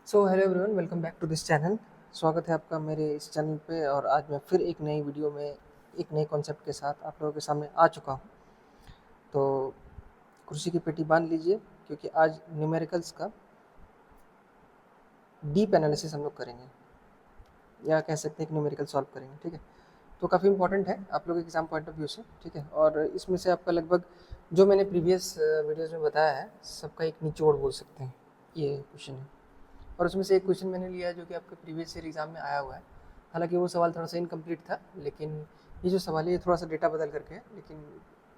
So hello everyone, welcome back to this channel. स्वागत है आपका मेरे इस चैनल पे। और आज मैं फिर एक नई वीडियो में एक नए कॉन्सेप्ट के साथ आप लोगों के सामने आ चुका हूँ। तो कुर्सी की पेटी बांध लीजिए, क्योंकि आज न्यूमेरिकल्स का डीप एनालिसिस हम लोग करेंगे, या कह सकते हैं कि न्यूमेरिकल सॉल्व करेंगे। ठीक है, तो काफ़ी इंपॉर्टेंट है आप लोगों के एग्जाम पॉइंट ऑफ व्यू से। ठीक है, और इसमें से आपका लगभग जो मैंने प्रीवियस वीडियोज़ में बताया है, सबका एक निचोड़ बोल सकते हैं ये क्वेश्चन है। और उसमें से एक क्वेश्चन मैंने लिया है जो कि आपके प्रीवियस ईयर एग्जाम में आया हुआ है। हालांकि वो सवाल थोड़ा सा इनकम्प्लीट था, लेकिन ये जो सवाल है ये थोड़ा सा डेटा बदल करके है, लेकिन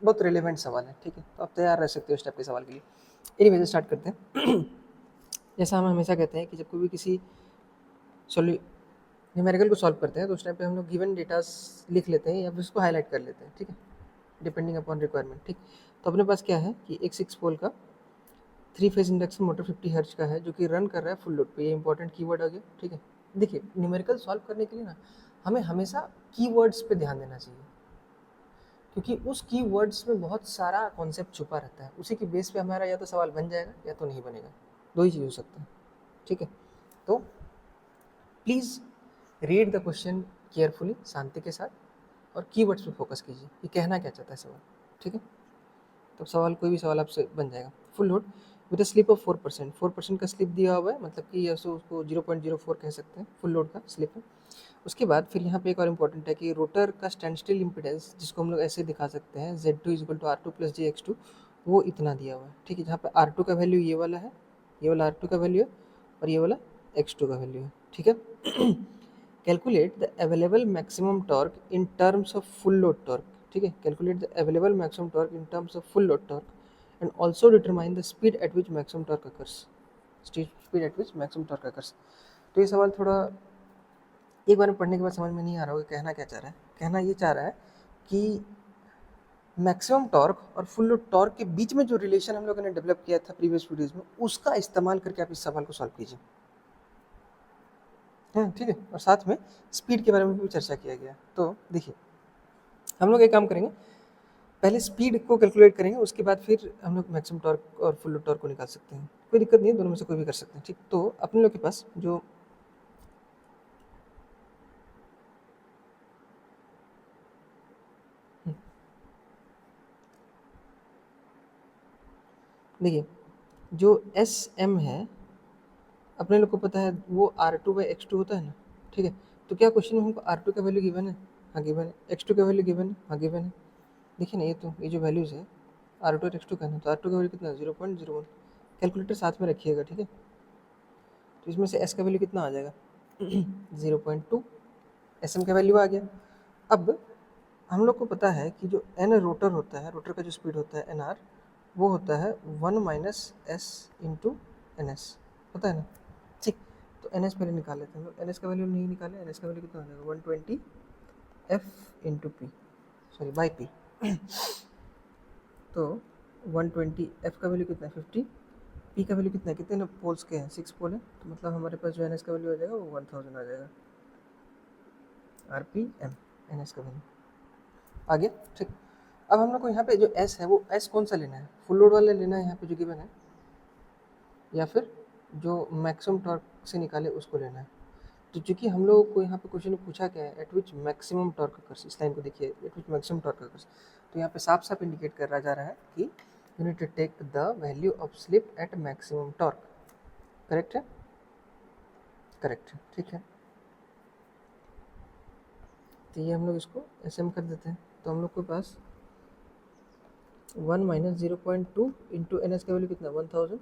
बहुत रिलेवेंट सवाल है। ठीक है, तो आप तैयार रह सकते हो इस टाइप के सवाल के लिए। एनीवेज स्टार्ट करते हैं। जैसा हम हमेशा कहते हैं कि जब कोई भी किसी सॉल्यू न्यूमेरिकल को सॉल्व करते हैं तो उस टाइम पे हम लोग गिवन डेटा लिख लेते हैं या फिर उसको हाईलाइट कर लेते हैं। ठीक है, डिपेंडिंग अपॉन रिक्वायरमेंट। ठीक, तो अपने पास क्या है कि एक 6 पोल का 3 फेज इंडक्शन मोटर 50 हर्ट्ज का है, जो कि रन कर रहा है फुल लोड पे। ये इंपॉर्टेंट कीवर्ड आ गया। ठीक है, देखिए न्यूमेरिकल सॉल्व करने के लिए ना हमें हमेशा कीवर्ड्स पे ध्यान देना चाहिए, क्योंकि उस कीवर्ड्स में बहुत सारा कॉन्सेप्ट छुपा रहता है। उसी की बेस पे हमारा या तो सवाल बन जाएगा या तो नहीं बनेगा, दो ही चीज़ हो सकता है। ठीक है, तो please read the question carefully, शांति के साथ, और कीवर्ड्स पे फोकस कीजिए कि कहना क्या चाहता है सवाल। ठीक है, तो सवाल कोई भी सवाल आपसे बन जाएगा। Full load with a slip of 4%। 4% का स्लिप दिया हुआ है, मतलब कि ऐसे उसको 0.04 कह सकते हैं, फुल लोड का स्लिप है। उसके बाद फिर यहाँ पे एक और इम्पॉर्टेंट है कि रोटर का स्टैंड स्टिल इम्पिडेंस, जिसको हम लोग ऐसे दिखा सकते हैं Z2 = R2 + JX2, वो इतना दिया हुआ है। ठीक है, जहाँ पे R2 का वैल्यू ये वाला है, ये वाला R2 का वैल्यू है, और ये वाला X2 का वैल्यू है। ठीक है, calculate the available maximum torque in terms of full load torque. ठीक है, calculate the available maximum torque in terms of full load torque and also determine the speed at which maximum torque occurs. Speed at which maximum torque occurs. तो ये सवाल थोड़ा एक बार पढ़ने के बाद समझ में नहीं आ रहा होगा कहना क्या चाह रहा है। कहना ये चाह रहा है कि मैक्सिमम टॉर्क और फुल लोड टॉर्क के बीच में जो रिलेशन हम लोगों ने डेवलप किया था प्रीवियस वीडियोज में, उसका इस्तेमाल करके आप इस सवाल को सॉल्व कीजिए। ठीक है, और साथ में स्पीड के बारे में भी चर्चा किया गया। तो देखिए हम लोग एक काम करेंगे, पहले स्पीड को कैलकुलेट करेंगे, उसके बाद फिर हम लोग मैक्सिमम टॉर्क और फुल लोड टॉर्क को निकाल सकते हैं। कोई दिक्कत नहीं है, दोनों में से कोई भी कर सकते हैं। ठीक, तो अपने लोग के पास जो देखिए जो एस एम है, अपने लोग को पता है वो R2/X2 होता है ना। ठीक है, तो क्या क्वेश्चन में हमको R2 का वैल्यू गिवन है? हाँ गिवन है। X2 का वैल्यू गिवन है? हाँ गिवन है। देखिए ना, ये जो वैल्यूज़ है R2 और X2 का ना, तो R2 का वैल्यू कितना है? 0.01। कैलकुलेटर साथ में रखिएगा। ठीक है, तो इसमें से S का वैल्यू कितना आ जाएगा? 0.2। एस एम का वैल्यू आ गया। अब हम लोग को पता है कि जो एन रोटर होता है, रोटर का जो स्पीड होता है NR, वो होता है 1 - S × NS, होता है ना। ठीक, तो NS पहले निकाल लेते हैं हम लोग। NS का वैल्यू नहीं निकाले, NS का वैल्यू कितना हो जाएगा? 120 F × P, sorry by P। तो 120 F का वैल्यू कितना है? 50। P का वैल्यू कितना है? कितने पोल्स के हैं? 6 पोल है, तो मतलब हमारे पास जो NS का वैल्यू आ जाएगा वो 1000 आ जाएगा। RPM NS का वैल्यू आ गया। ठीक, अब हम लोग को यहाँ पे जो S है वो S कौन सा लेना है? फुल लोड वाला लेना है यहाँ पे जो गिवन है, या फिर जो मैक्सिमम टॉर्क से निकाले उसको लेना है? तो चूंकि हम लोगों को यहाँ पे क्वेश्चन में पूछा क्या है, eight which maximum torque occurs, इस लाइन को देखिए, eight which maximum torque occurs, तो यहाँ पे साफ साफ इंडिकेट कर रहा जा रहा है कि you need to take the value of slip at maximum torque. Correct है? करेक्ट है। ठीक है, तो ये हम लोग इसको ऐसे हम कर देते हैं। तो हम लोग के पास 1 - 0.2 इंटू NS का वैल्यू कितना? 1000।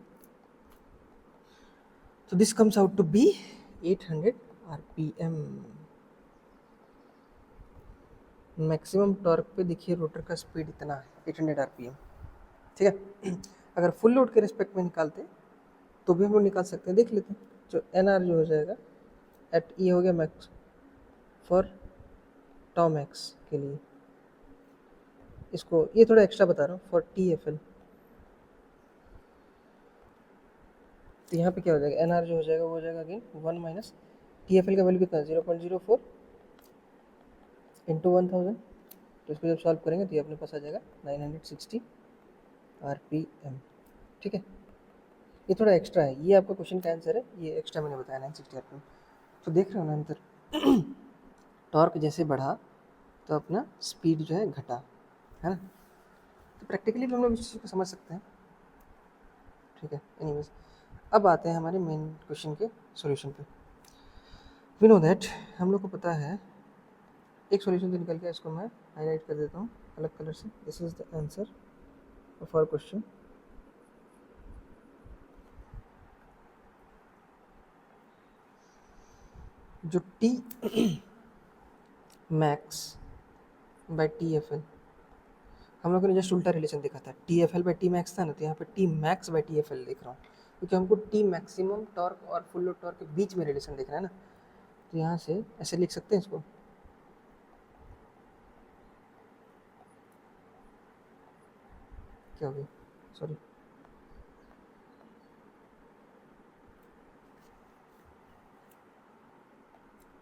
तो this comes out to be 800 RPM। Maximum torque पे देखिए रोटर का स्पीड इतना है, 800 RPM। ठीक है, अगर फुल लोड के रिस्पेक्ट में निकालते तो भी हम लोग निकाल सकते हैं। देख लेते हैं, जो NR जो हो जाएगा एट, ये हो गया मैक्स फॉर टॉ मैक्स के लिए, इसको ये थोड़ा एक्स्ट्रा बता रहा हूँ, फॉर TFL। तो यहाँ पे क्या हो जाएगा? NR जो हो जाएगा वो हो जाएगा अगेन 1 - TFL का वैल्यू कितना है? 0.04 इंटू 1000। तो इसको जब सॉल्व करेंगे तो ये अपने पास आ जाएगा 960 RPM। ठीक है, ये थोड़ा एक्स्ट्रा है, ये आपका क्वेश्चन का आंसर है, ये एक्स्ट्रा मैंने बताया 960 आरपीएम। तो देख रहे हो ना अंतर, टॉर्क जैसे बढ़ा तो अपना स्पीड जो है घटा, है ना। तो प्रैक्टिकली भी हम लोग इस चीज़ को समझ सकते हैं, ठीक है। एनीवेज, अब आते हैं हमारे मेन क्वेश्चन के सॉल्यूशन पे। वी नो दैट, हम लोग को पता है, एक सॉल्यूशन तो निकल गया, इसको मैं हाईलाइट कर देता हूँ अलग कलर से। This is the answer of our question. जो T max by T F L, हम लोगों ने जस्ट उल्टा रिलेशन देखा था, T F L by T max था ना, तो यहाँ पे T max by T F L देख रहा हूँ, क्योंकि हमको टी मैक्सिमम टॉर्क और फुल लोड टॉर्क के बीच में रिलेशन देखना है ना। तो यहाँ से ऐसे लिख सकते हैं इसको, क्या हो गया, sorry,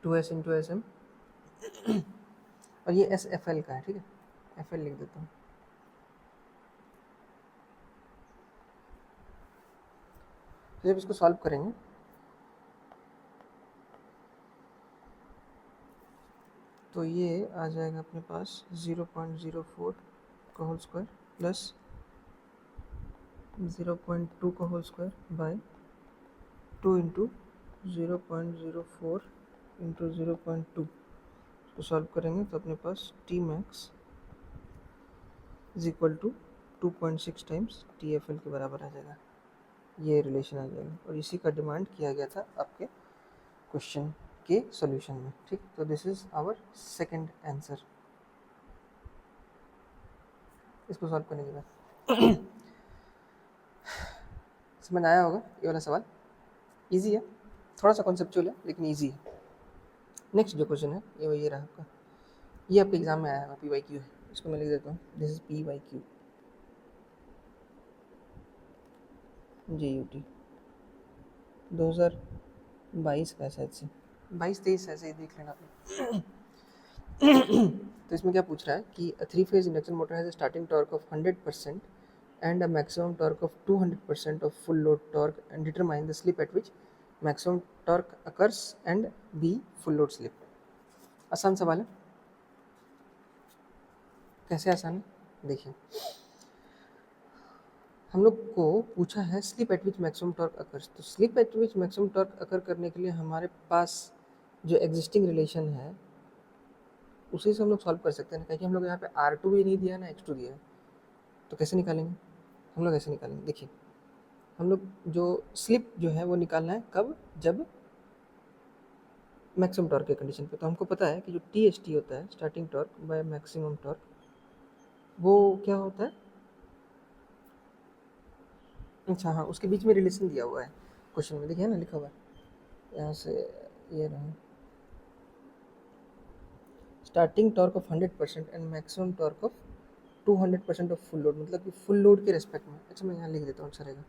two S into S M, और ये एस एफ एल का है, ठीक है, एफ एल लिख देता हूँ। जब इसको सॉल्व करेंगे तो ये आ जाएगा अपने पास 0.04 का होल स्क्वायर प्लस 0.2 का whole square by 2 into 0.04 into 0.2, इसको सॉल्व करेंगे तो अपने पास T max is equal to 2.6 times T F L के बराबर आ जाएगा। ये रिलेशन आ जाएगा, और इसी का डिमांड किया गया था आपके क्वेश्चन के सॉल्यूशन में, ठीक। तो this is our second answer. इसको सॉल्व करने के बाद समझ आया होगा ये वाला सवाल, इजी है, थोड़ा सा कॉन्सेप्चुअल है लेकिन इजी है। नेक्स्ट जो क्वेश्चन है ये रहा आपका, ये आपके एग्जाम में आया होगा, पी वाई क्यू है, इसको मैं लिख देता हूँ, this is P Y Q J U T 2022 का शायद से, 22-23 ऐसे ही देख लेना आप। तो इसमें क्या पूछ रहा है कि three phase induction motor has a starting torque of 100% and a maximum torque of 200% of full load torque, and determine the slip at which maximum torque occurs and b full load slip। आसान सवाल है, कैसे आसान है देखिए, हम लोग को पूछा है slip at which maximum torque occurs. तो slip at which maximum torque occur करने के लिए हमारे पास जो एग्जिस्टिंग रिलेशन है उसी से हम लोग सॉल्व कर सकते हैं, क्योंकि हम लोग यहाँ पे R2 भी नहीं दिया ना X2 दिया है, तो कैसे निकालेंगे हम लोग, ऐसे निकालेंगे। देखिए, हम लोग जो स्लिप जो है वो निकालना है कब, जब मैक्सिमम टॉर्क के कंडीशन पे। तो हमको पता है कि जो टी एस टी होता है, starting torque by maximum torque, वो क्या होता है, अच्छा हाँ, उसके बीच में रिलेशन दिया हुआ है क्वेश्चन में, देखिए ना लिखा हुआ है यहाँ से, ये रहा, starting torque of 100% and maximum torque of 200% of full load, मतलब कि फुल लोड के रेस्पेक्ट में। अच्छा मैं यहाँ लिख देता हूँ, अच्छा रहेगा,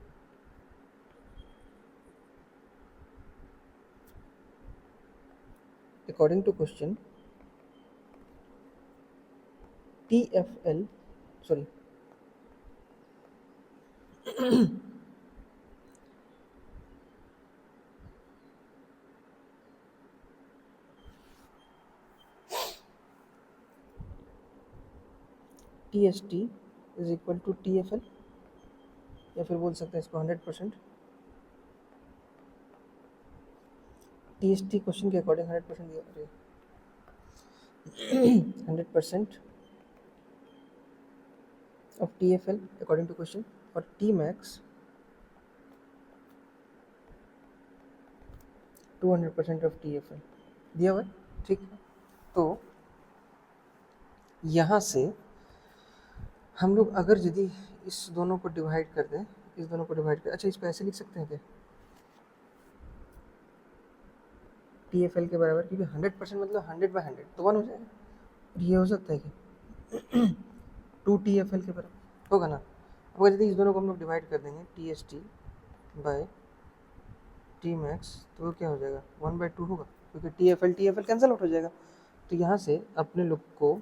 according to question T F L, sorry T S T is equal to T F L, या फिर बोल सकते हैं इसको 100%। टी एस टी क्वेश्चन के अकॉर्डिंग 100% दिया, 100% of TFL according to question, और T max 200% of TFL दिया हुआ है, ठीक है। तो यहाँ से हम लोग अगर यदि इस दोनों को डिवाइड कर दें, इस दोनों को डिवाइड कर, अच्छा इसको ऐसे लिख सकते हैं क्या, TFL के बराबर, क्योंकि 100% मतलब 100/100 तो 1 हो जाएगा, ये हो सकता है कि 2 TFL के बराबर होगा ना। अगर यदि इस दोनों को हम लोग डिवाइड कर देंगे TST बाय टी मैक्स, तो क्या हो जाएगा 1/2 होगा, क्योंकि TFL कैंसिल आउट हो जाएगा। तो यहाँ से अपने लोग को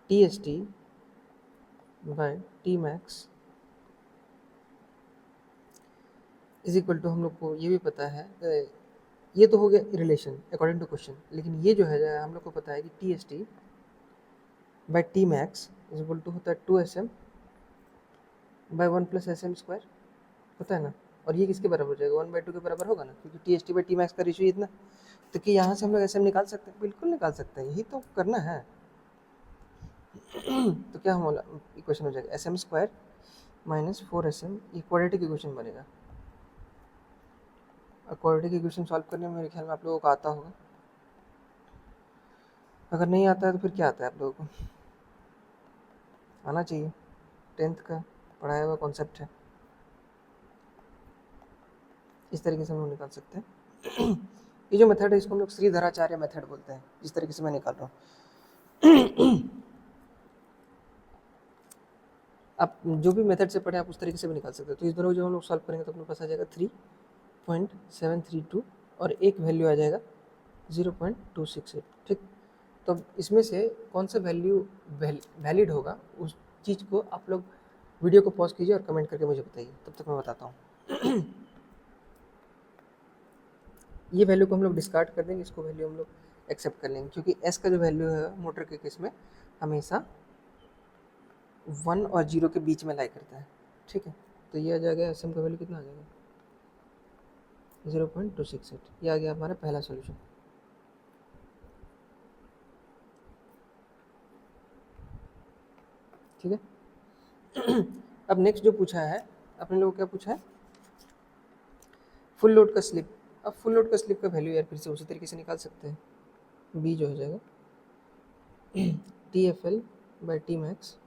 TST by T max is equal to, हम लोग को ये भी पता है, ये तो हो गया रिलेशन अकॉर्डिंग टू क्वेश्चन, लेकिन ये जो है हम लोग को पता है कि T S T by T max is equal to होता है 2 SM बाई 1 + SM² होता है ना। और ये किसके बराबर हो जाएगा, 1/2 के बराबर होगा ना, क्योंकि T S T by T max का रेशियो इतना। तो कि यहाँ से हम लोग SM निकाल सकते हैं, बिल्कुल निकाल सकते हैं, यही तो करना है। तो क्या हम इक्वेशन हो जाएगा SM² माइनस 4SM, ये क्वाड्रेटिक इक्वेशन बनेगा। और क्वाड्रेटिक इक्वेशन सॉल्व करने में मेरे ख्याल में आप लोगों को आता होगा, अगर नहीं आता है तो फिर क्या आता है आप लोगों को, आना चाहिए, 10th का पढ़ाया हुआ कॉन्सेप्ट है। इस तरीके से हम लोग निकाल सकते हैं। ये जो मेथड है इसको हम लोग श्रीधराचार्य मेथड बोलते हैं, जिस तरीके से मैं निकाल रहा हूँ। आप जो भी मेथड से पढ़े आप उस तरीके से भी निकाल सकते हो। तो इस दोनों को जब हम लोग सॉल्व करेंगे तो अपने पास आ जाएगा 3.732 और एक वैल्यू आ जाएगा 0.268। ठीक, तो इसमें से कौन सा वैल्यू वैलिड होगा उस चीज़ को आप लोग वीडियो को पॉज कीजिए और कमेंट करके मुझे बताइए, तब तक मैं बताता हूँ। ये वैल्यू को हम लोग डिस्कार्ड कर देंगे, इसको वैल्यू हम लोग एक्सेप्ट कर लेंगे, क्योंकि एस का जो वैल्यू है मोटर के केस में हमेशा 1 और 0 के बीच में लाई करता है। ठीक है, तो ये आ जाएगा एस एम का वैल्यू कितना आ जाएगा 0.268। ये आ गया हमारा पहला सोल्यूशन। ठीक है। अब नेक्स्ट जो पूछा है अपने लोगों को, क्या पूछा है, फुल लोड का स्लिप। अब फुल लोड का स्लिप का वैल्यू यार फिर से उसी तरीके से निकाल सकते हैं। बी जो हो जाएगा TFL बाई टी मैक्स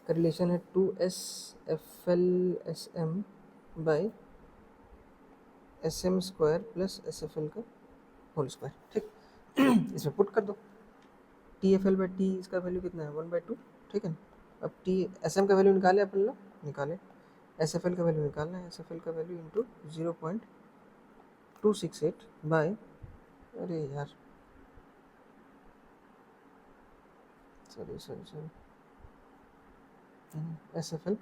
का रिलेशन है 2SFL/SM by SM² plus SFL का होल स्क्वायर। ठीक, इसमें पुट कर दो, TFL बाई टी इसका वैल्यू कितना है 1/2। ठीक है, अब SM का वैल्यू निकाले अपन लोग, निकाले, SFL का वैल्यू निकालना है, SFL का वैल्यू इंटू 0.268 बाय, अरे यार सॉरी SFL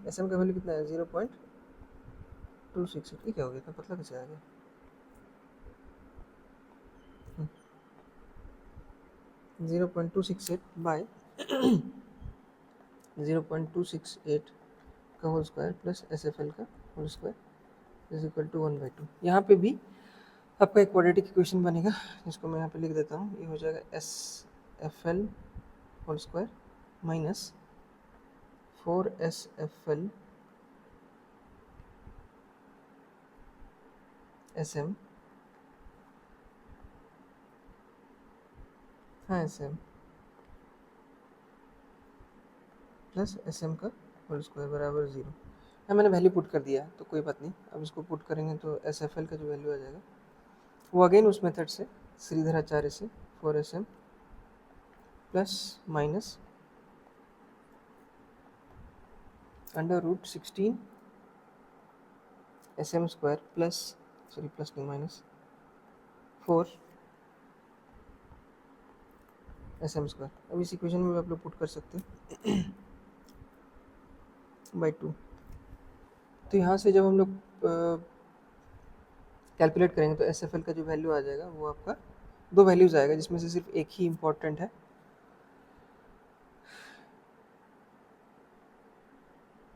SM का वैल्यू कितना है 0.268। ये क्या हो गया, इतना पतला कैसे आ गया, 0.268 बाय 0.268 का होल स्क्वायर प्लस SFL का whole square is equal to 1/2। यहाँ पे भी आपका एक क्वाड्रेटिक इक्वेशन बनेगा, जिसको मैं यहाँ पे लिख देता हूँ। ये हो जाएगा SFL whole square minus 4SFL SM, हाँ SM प्लस SM का होल स्क्वायर बराबर 0। हाँ, मैंने वैल्यू पुट कर दिया तो कोई बात नहीं। अब इसको पुट करेंगे तो SFL का जो वैल्यू आ जाएगा वो अगेन उस मेथड से श्रीधराचार्य से 4SM plus minus √16 SM² plus, sorry plus नहीं माइनस 4 SM²। अब इस इक्वेशन में आप लोग पुट कर सकते हैं बाई 2। तो यहाँ से जब हम लोग कैलकुलेट करेंगे तो SFL का जो वैल्यू आ जाएगा वो आपका दो वैल्यूज़ आएगा, जिसमें से सिर्फ एक ही इम्पॉर्टेंट है।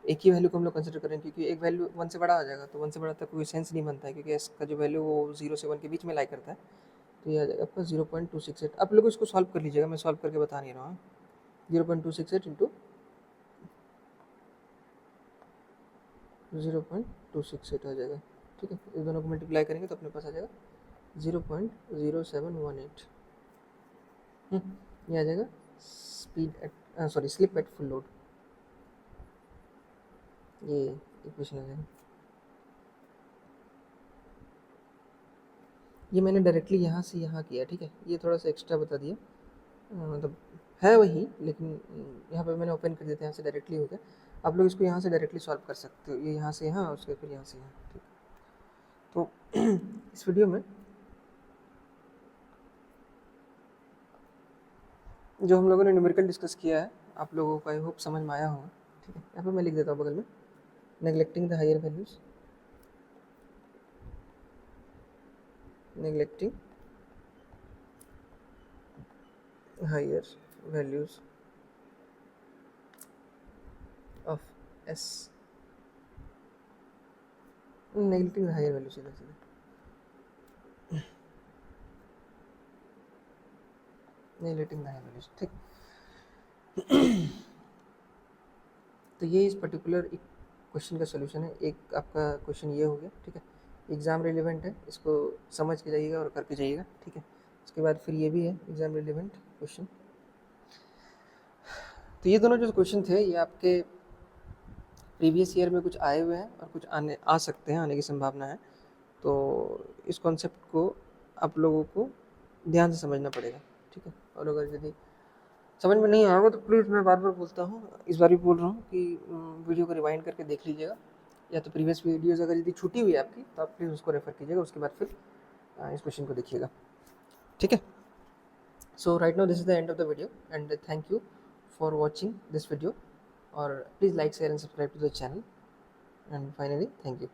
एक ही वैल्यू को हम लोग कंसिडर करेंगे, क्योंकि एक वैल्यू 1 से बड़ा आ जाएगा तो 1 से बड़ा तक कोई सेंस नहीं बनता है, क्योंकि S का जो वैल्यू वो 0 से 1 के बीच में लाई करता है। तो ये आ जाएगा आपका 0.268। आप लोग इसको सॉल्व कर लीजिएगा, मैं सॉल्व करके बता नहीं रहा हूँ। 0.268 इंटू 0.268 आ जाएगा। ठीक है, इस दोनों को मल्टीप्लाई करेंगे तो अपने पास आ जाएगा 0.0718। ये आ जाएगा speed at, sorry slip at full load, ये इक्वेशन आ जाएगा। ये मैंने डायरेक्टली यहाँ से यहाँ किया, ठीक है, ये थोड़ा सा एक्स्ट्रा बता दिया, मतलब है वही, लेकिन यहाँ पे मैंने ओपन कर दिया था, यहाँ से डायरेक्टली हो गया। आप लोग इसको यहाँ से डायरेक्टली सॉल्व कर सकते हो, ये यहाँ से यहाँ और उसके फिर यहाँ से यहाँ। ठीक, तो इस वीडियो में जो हम लोगों ने न्यूमेरिकल डिस्कस किया है आप लोगों को आई होप समझ में आया होगा। ठीक है, यहाँ पे मैं लिख देता हूँ बगल में neglecting the higher values, neglecting higher values of S, neglecting the higher values, सीधा सीधा neglecting the higher values, ठीक। तो ये इस पर्टिकुलर एक क्वेश्चन का सोल्यूशन है। एक आपका क्वेश्चन ये हो गया, ठीक है, एग्ज़ाम रिलेवेंट है, इसको समझ के जाइएगा और करके जाइएगा, ठीक है। उसके बाद फिर ये भी है एग्ज़ाम रिलेवेंट क्वेश्चन। तो ये दोनों जो क्वेश्चन थे ये आपके प्रीवियस ईयर में कुछ आए हुए हैं और कुछ आ सकते हैं, आने की संभावना है। तो इस कॉन्सेप्ट को आप लोगों को ध्यान से समझना पड़ेगा, ठीक है। और अगर यदि समझ में नहीं आएगा तो प्लीज़, मैं बार बार बोलता हूँ, इस बार भी बोल रहा हूँ कि वीडियो को रिवाइंड करके देख लीजिएगा, या तो प्रीवियस वीडियोज़ अगर यदि छूटी हुई है आपकी तो आप प्लीज़ उसको रेफर कीजिएगा, उसके बाद फिर इस क्वेश्चन को देखिएगा, ठीक है। So right now this is the end of the video and thank you for watching this video, और please like share and subscribe to the channel, and finally thank you.